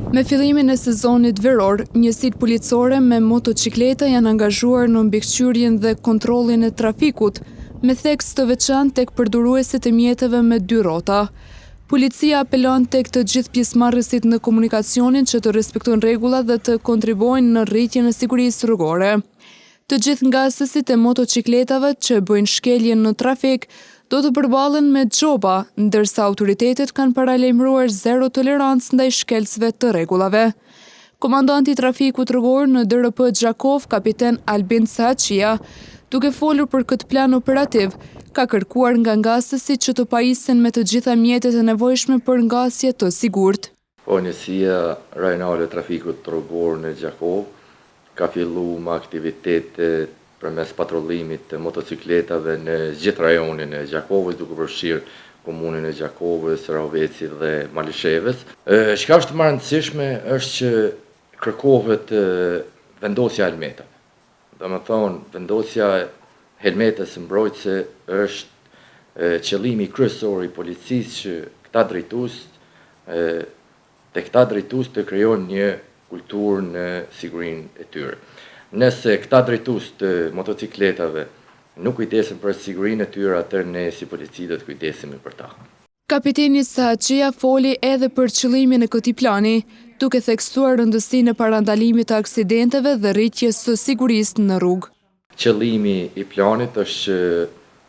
Me fillimin e sezonit veror, njësitë policore me motocikleta janë angazhuar në mbikëqyrjen dhe kontrollin e trafikut, me theks të veçantë tek përdoruesit e mjeteve me 2 rrota. Policia apelon tek të gjithë pjesëmarrësit në komunikacionin që të respektojnë rregullat dhe të kontribuojnë në rritjen e sigurisë rrugore. Të gjithë ngasësit e motocikletave që bëjnë shkeljen në trafik do të përballen me xoba, ndërsa autoritetet kanë paralajmëruar zero tolerancë ndaj shkelcëve të rregullave. Komandanti i trafikut rrugor në DRP Gjakov, kapiten Albin Saçia, duke folur për këtë plan operativ, ka kërkuar nga ngasësit që të pajisen me të gjitha mjetet e nevojshme për ngasje të sigurt. Njësia rajonale e trafikut rrugor në Gjakov ka filluar me aktivitetet përmes patrollimit të motocikletave në gjithë rajonin e Gjakovës, duke përfshirë komunën e Gjakovës, Ravecit dhe Malishevës. Çka është më e rëndësishme është që kërkohet vendosja e helmetave. Domethënë, vendosja e helmetës së mbrojtëse është qëllimi kryesor i policisë që këta drejtues të krijojnë një kulturë në sigurinë e tyre. Nëse këta drejtues të motocikletave nuk kujdesin për sigurinë e tyre, atëherë ne si polici do të kujdesemi për ta. Kapiteni Saçia foli edhe për qëllimin e këtij plani, duke theksuar rëndësinë e parandalimit të aksidenteve dhe rritjes së sigurisë në rrugë. Qëllimi i planit është që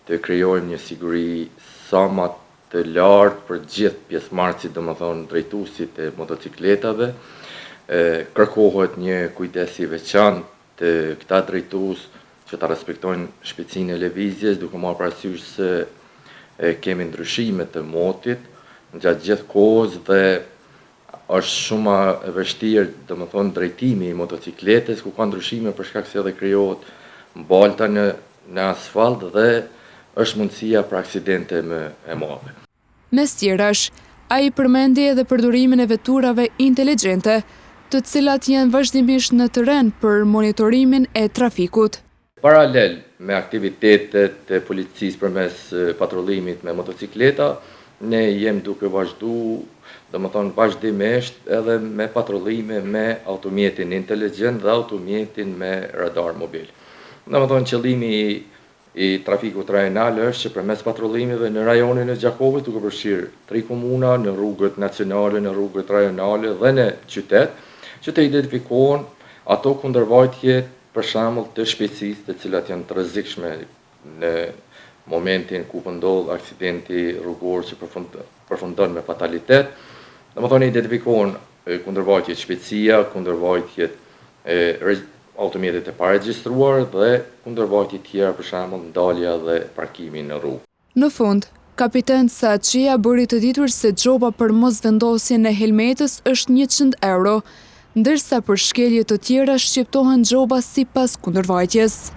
të krijojmë një siguri sa më të lartë për gjithë pjesëmarrësit, domethënë drejtuesit e motocikletave. Kërkohet një kujdes i veçantë të këta drejtues që ta respektojnë shpejtësinë e lëvizjes, duke marrë parasysh se kemi ndryshime të motit gjatë gjithë kohës dhe është shumë e vështirë, domethënë drejtimi i motocikletës ku ka ndryshime për shkak se edhe krijohet mbalta në asfalt dhe është mundësia për aksidente më e madhe. Mes tjerash, ai përmendi edhe përdorimin e veturave inteligjente, të cilat janë vazhdimisht në terren për monitorimin e trafikut. Paralel me aktivitetet e policisë përmes patrollimit me motocikleta, ne jemi duke vazhduar, domethënë vazhdimisht edhe me patrollime me automjetin inteligjent dhe automjetin me radar mobil. Domethënë qëllimi i trafikut rajonal është që përmes patrollimeve në rajonin e Gjakovës, duke përfshirë 3 komuna, në rrugët nacionale, në rrugët rajonale dhe në qytet, që të identifikohen ato kundërvajtje për shembull të shpejtësisë, të cilat janë të rrezikshme në momentin ku ndodh aksidenti rrugor që përfundon me fatalitet. Domethënë identifikohen kundërvajtjet shpejtësia, kundërvajtjet automjetet e paregjistruar dhe kundërvajtje tjera, për shembull ndalja dhe parkimi në rrugë. Në fund, kapiten Saçia bëri të ditur se xoba për mosvendosjen e helmetës është 100 euro, ndërsa për shkelje të tjera shqiptohen xoba sipas kundërvajtjes.